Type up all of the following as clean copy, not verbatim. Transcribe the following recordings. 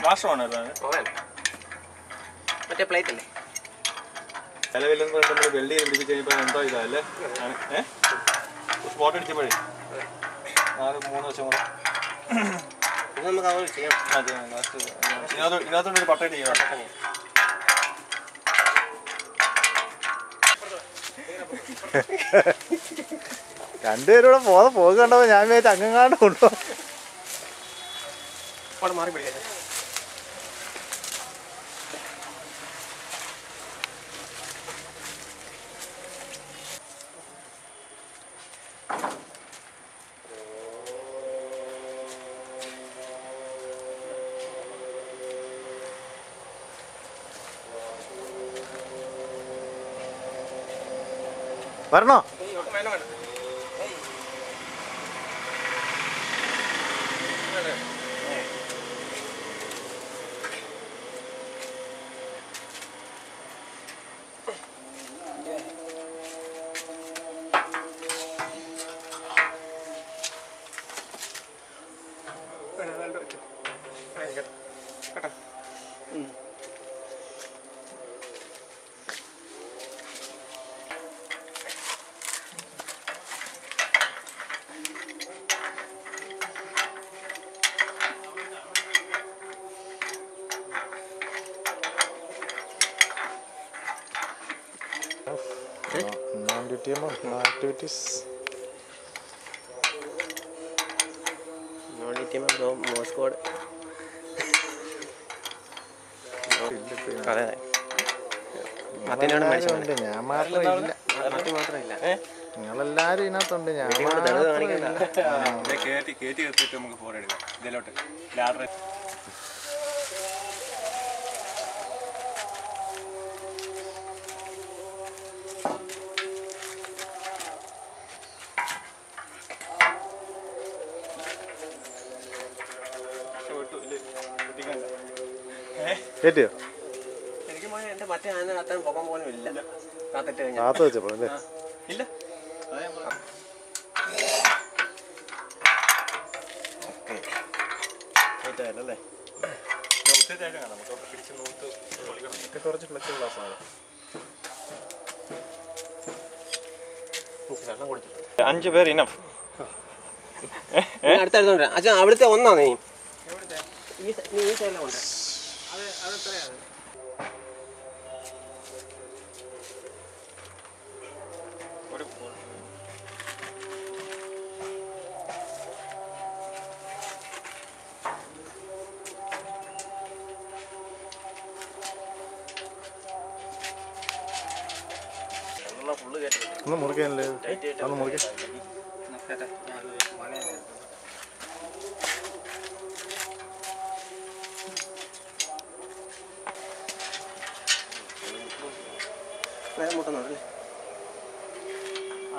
മാസമാണ് മറ്റേ പ്ലേറ്റ് അല്ലേ നിലവില്ലെന്ന് പറഞ്ഞാൽ നമ്മൾ വെള്ളി പിടിപ്പിച്ച് കഴിഞ്ഞപ്പോൾ എന്തോ ഇതല്ലേ സ്പോട്ട് അടിച്ചപ്പോഴേ 4-3 വർഷം കൂടെ നമുക്ക് അവർ ചെയ്യാം. ഇതിനകത്തോണ്ടൊരു പട്ടണി ചെയ്യാം. രണ്ടുപേരൂടെ പോകണ്ടോ ഞാൻ വിചാരിച്ച അങ്ങാണ്ട് കൊണ്ടോ മാറി പിടിക്കാം. വരണോ? Activities. മോസ്കോഡ് അതെ ഞാൻ മാത്രമില്ല, നിങ്ങളെല്ലാരും ഇതിനകത്തുണ്ട്. ഞാൻ കേറ്റി നിർത്തിയിട്ട് നമുക്ക് ഫോട്ടോ എടുക്കാം. ഇതിലോട്ട് ലാഡർ കേട്ടിയോ? എനിക്ക് എന്റെ മറ്റേ ആന അത്ര പോകാൻ പോലും ഇല്ല. കാത്ത് വെച്ചപ്പോ അല്ലേ? ഇല്ല അല്ലേ കുറച്ച് ഫ്ലെക്സിബിൾ ക്ലാസ്സാണ്. 5 പേർ ഇനഫ്. അടുത്തടുത്തോണ്ട് അച്ഛാ അവിടുത്തെ ഒന്നാ നീ ഈ സൈഡിലുണ്ട്. ഒന്ന് മുറിക്കാനല്ലേ? ഒന്ന് മുറിക്കാൻ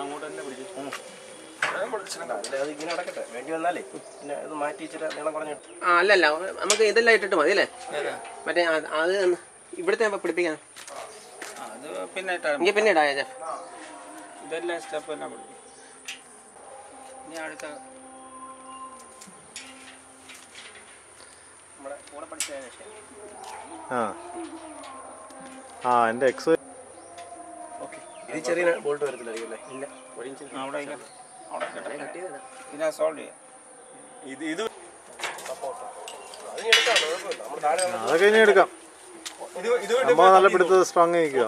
അങ്ങോട്ട് തന്നെ പിടിച്ചു. ഇങ്ങനെ നടക്കട്ടെ, വേണ്ടി വന്നാലേ പിന്നെ ഇത് മാറ്റി ഇച്ചിരി നീളം കുറഞ്ഞു. അല്ലല്ല നമുക്ക് ഇതെല്ലാം ഇട്ടിട്ട് മതി അല്ലേ? മറ്റേ അത് ഇവിടുത്തെ പിടിപ്പിക്കാൻ പിന്നെ ഇടാ. ഇതെല്ലാം സ്റ്റെപ്പ് എല്ലാം പിടിക്കും. ഇനി അടുത്ത നമ്മുടെ കൂടെ പഠിച്ച എൻ്റെ എക്സ് ഓക്കെ. ഇത് ചെറിയ ബോൾട്ട് വരത്തില്ലായിരിക്കും അല്ലേ? ഇല്ല, അവിടെ ഇതിനാ സോൾവ് ചെയ്യാം. അതൊക്കെ ഇനി എടുക്കാം. നമ്മൾ നല്ല പിടുത്തത് സ്ട്രോങ് ആയിരിക്കുക.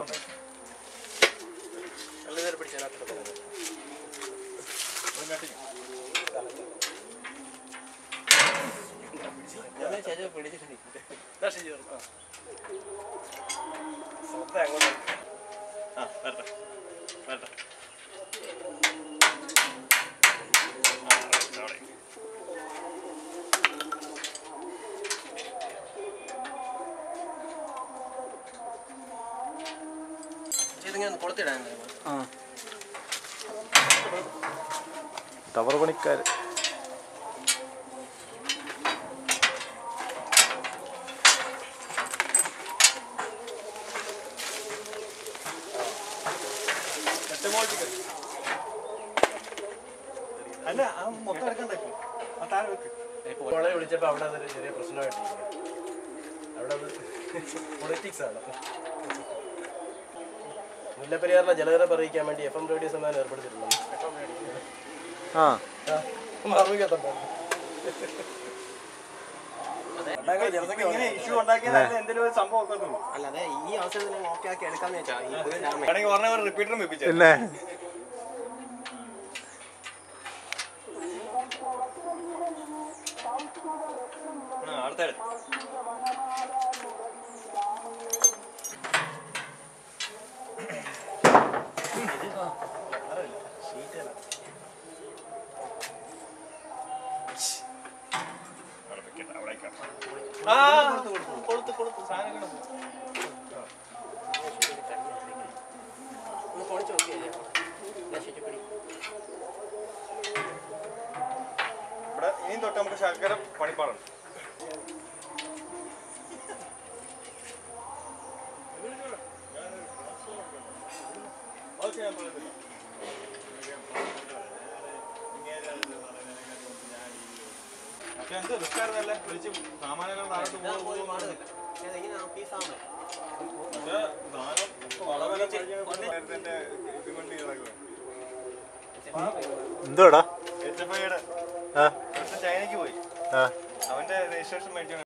ടവർ പണിക്കാർ അല്ല മൊത്തം എടുക്കണ്ടേ? വിളിച്ചപ്പോ അവിടെ ചെറിയ പ്രശ്നമായിട്ടിരിക്കുന്നു. അവിടെ അത് പൊളിറ്റിക്സ് ആണ്. മുല്ലപ്പെരിയാറിലെ ജലനിരപ്പ് അറിയിക്കാൻ വേണ്ടി FM റേഡിയോ സംവിധാനം ഏർപ്പെടുത്തിയിട്ടുണ്ട്. അല്ലാതെ ഈ അവസരത്തിൽ ഓക്കെ ആക്കി എടുക്കാന്ന് വെച്ചാൽ റിപ്പീറ്ററും വെപ്പിച്ചു. പിന്നെ അടുത്ത ഇവിടെ ഇനിയും തൊട്ട് നമുക്ക് ശർക്കര പണിപ്പാടുണ്ട്. പക്ഷെ എന്ത് റിസ്ക്കായിരുന്നല്ലേ വിളിച്ച് സാമാനങ്ങൾ താഴോട്ട് എന്തോടാ ചൈനക്ക് പോയി അവന്റെ രജിസ്ട്രേഷൻ മേടിച്ചു.